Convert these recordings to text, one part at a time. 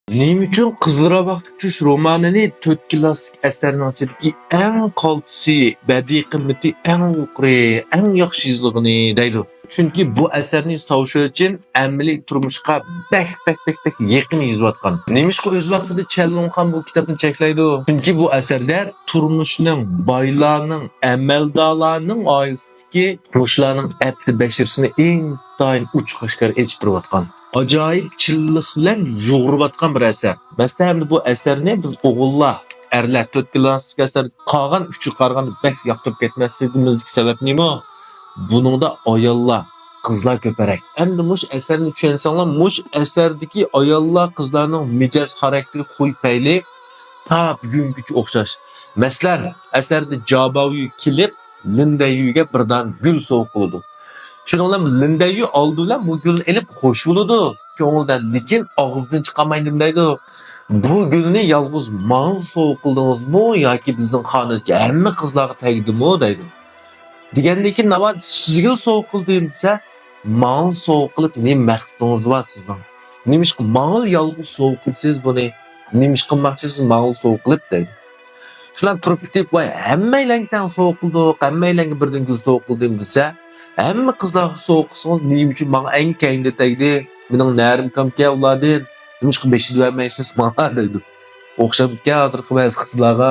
Nima uchun Qizilrabaq tush romanini 4 klassik asarning ichidagi eng qaltisi, badiiy qimmati eng yuqori, eng yaxshi yozilgani deydi. Chunki bu asarning sovishi uchun amaliy turmushga bak yaqin yozayotgan. Nemishqa o'z vaqtida Chalonxon bu kitobni cheklaydi. Chunki bu asarda turmushning, boylarning, amaldorlarning oilasidagi mushlarning abdi bashirsini intayin uch qashqar echib turayotgan. Acayip chilliq bilan yo'g'ribatgan bir asar. Masalan, bu asarni biz o'g'illar, erlar 4 klassik asar qolgan 3 qarg'ani bak yoqtirib ketmasligimizning sababi nima? Buningda ayollar, qizlar ko'parak. Endi mush asarni tushunsanlar, mush asardagi ayollar, qizlarning mijoz xarakteri, xuy payli ta bugungacha o'xshash. Masalan, asarda Jabaviy kelib, Lindayiga birdan gul sovg'a qiladi. Şunu bilan Lindayu oldi bilan bu gulni elib xo'sh bo'ladi ko'ngildan, lekin og'izdan chiqamaydim deydi. Bu gulni yolg'iz men sovg'a qildingizmi yoki bizning xonadagi hamma qizlarga tegdimi deydi. Degandan navbat sizga sovg'a qildim desa, men sovg'a qilib ne maqsadingiz bor sizning? Nimish men yolg'iz sovg'a qilsiz buni? Nimish qilmoqchisiz men sovg'a qilib deydi. Shular turib ketib, voy hammalarga sovg'a qildik, hammalarga birdan gul sovg'a qildim desa, hamma qizlarga sovg'a qilsangiz nima uchun menga eng keyinda tegdi? Mening narim kamga ulardan nima qilib beshib vermaysiz menga deydi. O'xshamga hozir qilmaysiz qizlarga.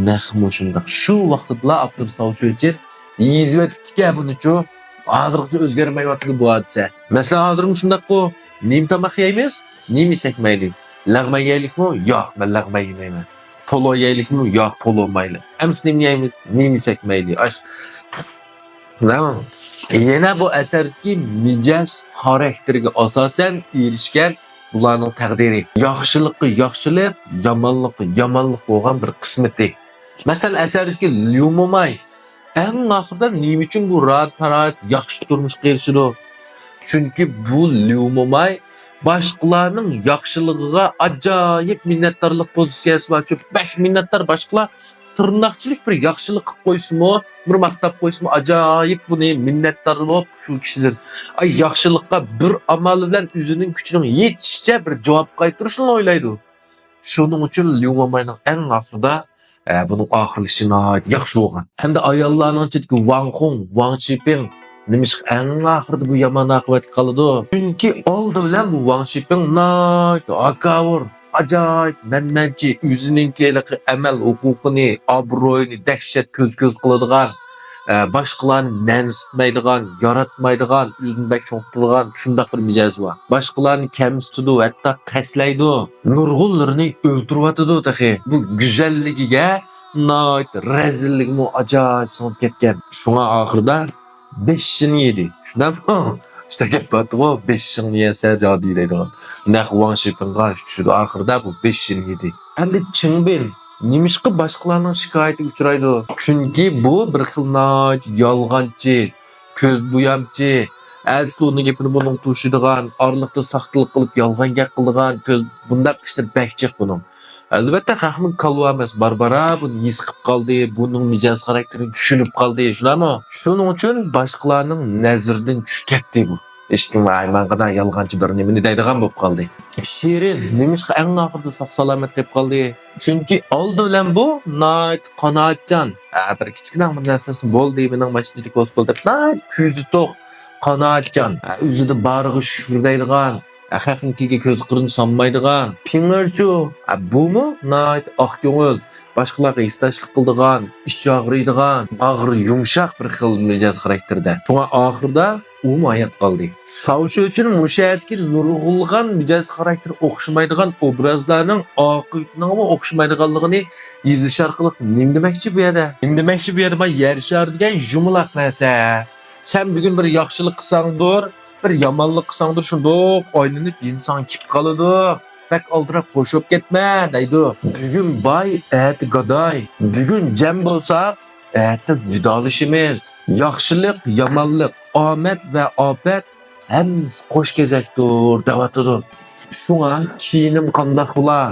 Nahmu shundaq. Shu vaqtda Abdur Savshovchi yezvetga bunichu hozirgacha o'zgarmayotgan bu hodisa. Masalan, hozir shundaq-ku, nim tamoq yeymiz, nim yesak mayli. Lag'ma yeylikmi? Yo'q, men lag'ma yemayman. Polo yeylikmi? Yo'q, polo mayli. Ams nim yeymiz, nim yesak mayli. Tamam. Yana bu asardagi mijoz xarakteriga asosan erishgan bularning taqdiri. Yaxshilik, yomonlik bo'lgan bir qismati. Masalan, asardagi Lyumomay eng oxirida nima uchun bu rahat yaxshi turmushga erishdi? Chunki bu Lyumomay boshqalarning yaxshiligiga ajoyib minnatdorlik pozitsiyasi bor. Bak minnatdor boshqalar tırnaqchilik bir yaxshilik qilib qo'ysimi, bir maqtab qo'ysimi, ajoyib buni minnatdor bo'lib shu kishilar ay yaxshilikqa bir amal bilan o'zining kuchining yetishicha bir javob qaytarishni o'ylaydi. Shuning uchun Lyumomayning eng oxirida buning oxirlashi yaxshi bo'lgan. Hamda ayollarning ichidagi Wang Hong, Wang Shiping nimish eng oxirida bu yomon oqibatga qoladi. Chunki oldi bilan bu Wang Shiping akavur acayip menmenci o'zininkilik amal huquqini, obro'yini dahshat ko'z qiladigan, boshqalarni mansitmaydigan, yaratmaydigan, o'zini bak cho'ntirgan shundaq bir mijozi bor. Boshqalarni kamsitadi, hatto qaslaydi, nurg'unlarini o'ltiryotidi taxi. Bu go'zalligiga razillikmi ajoyib sinib ketgan. Shunga oxirida 5'ini yedi. Shundanmi? İşte gap batı 5'ini yese jadi deydigan. Wang Shipingga tushdi oxirida bu 5'ini yedi. Endi Chingbin nimishqa boshqalarning shikoyatiga uchraydi? Chunki bu bir xil yolg'onchi, ko'z bo'yamchi, Alstonning gapini buning tushadigan, orliqda saxtalik qilib yolg'on gap qiladigan, ko'z bundaq ishlar bakchiq buning. Albatta Xahmin Kalva emas, Barbara buni his qilib qoldi, buning mijoz xarakterini tushunib qoldi, shularmi? Shuning uchun boshqalarning nazaridan tushib ketdi bu. Hech kim aymanqadan yolg'onchi bir nimani deydigan bo'lib qoldi. Shirin nimishqa eng oxirida sog' salomat deb qoldi. Chunki oldi bilan bu qanoatchan. Bir kichkina bir narsasi bo'ldi, mening mashinalik hospital deb ko'zi to'q, qanoatchan, o'zida bariga shukr deydigan. Haqiqiy ko'z qirini sanmaydigan, pingirchu, bumi oq ko'ngil, boshqalarga hissdoshlik qiladigan, ish og'riydigan, og'ir yumshoq bir xil mijoz xarakterda. Shunga oxirida u hayot qoldi. Savchi uchun mushayatga nurg'ulg'an mijoz xarakter o'xshamaydigan obrazlarning oqibatining o'xshamaydiganligini yezish orqali nim demoqchi bu yerda? Nim demoqchi bu yerda yer shar degan jumlaq narsa. Sen bugun bir yaxshilik qilsangdir, bir yomonlik qilsangdir shundoq oylanib inson kip qoladi. Bak oldirab qo'shib ketma deydi. Bugun boy, ati gadoy. Bugun jam bo'lsak, ati vidolishimiz. Yaxshilik, yomonlik, omad va obat hammasi qo'sh kezakdir deyotdi. Shunga kiyinim qandoq bo'lar,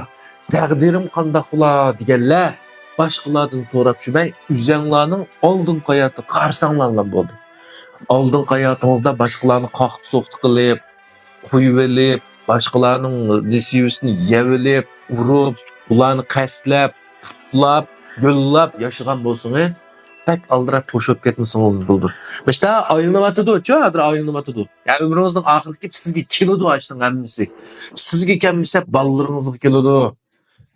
taqdirim qandoq bo'lar deganlar boshqalardan so'rab tushmay, o'zinglarning oldin hayoti qarsanglarlar bo'ldi. Oldin hayotingizda boshqalarni qoqti so'qti qilib, qo'yib elib, boshqalarning nisiyasini yevilib, urib, ularni qasdlab, tutlab, go'llab yashagan bo'lsangiz, pek aldirab qo'shib ketmasangiz bo'ldi. Mesela ayrılmatıdı, hozir ayrılmatıdı. Ya ömrünüzün ahirki sizga keladi açtın hammasi. Sizga kelmasa ballarınızga keladi.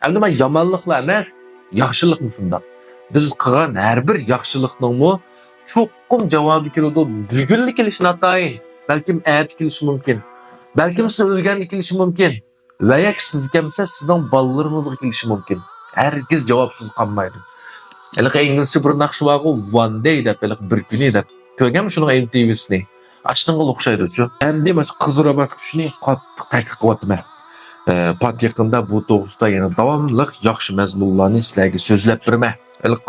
Endi men yomonliklar emas, yaxshilikmi shunda. Biz qilgan har bir yaxshilikningmi cho'qqim javobi keladi. Bugunlik kelishini atayin. Balkim erta kelishi mumkin. Balkim siz o'lganda kelishi mumkin. Va yak siz kelmasa sizning balalaringizga kelishi mumkin. Herkes javobsiz qolmaydi. Hali inglizcha bir naqsh bor, one day deb, bir kuni deb. Ko'rganmi shuni MTV'sini? Ashtinga o'xshaydi-ku. Endi mana Qizrabat kuchni qattiq ta'kid qilyapman. Pat yaqında bu to'g'risida yana davomli yaxshi mazmunlarni sizlarga so'zlab beraman.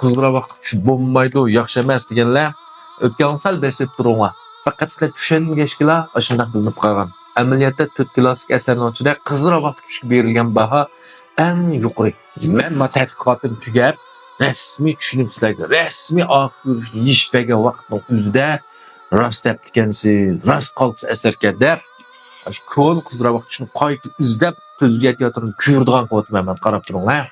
Qizrabat kuch bo'lmaydi, yaxshi emas deganlar o'tgan sal besib turinglar. Faqat sizlar tushunmagashkilar shunday bilinib qolgan. Amaliyotda 4 klassik asarning ichida Qizrabat kuchga berilgan baho eng yuqori. Men tadqiqotim tugab, rasmiy tushunib sizlarga rasmiy oq ko'rishni yishpagan vaqtning o'zida rost deb ekansiz, rost qolsa asarga deb shu ko'n Qizrabat kuchni qayta izlab tuzga teatrni ko'rdigan qo'yman men qarab turinglar.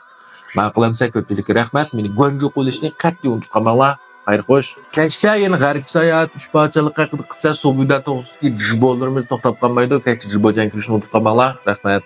Ma'qulamsa ko'pchilikka rahmat. Meni Gonjo qo'lishni qat'iy unutib qolmanglar. Xayr xo'sh. Kechda yana g'arb sayohat, uchparchalik haqida qissa so'buda to'g'risida jibolarimiz to'xtab qolmaydi. Kechda jibojan kirishni unutib qolmanglar. Rahmat.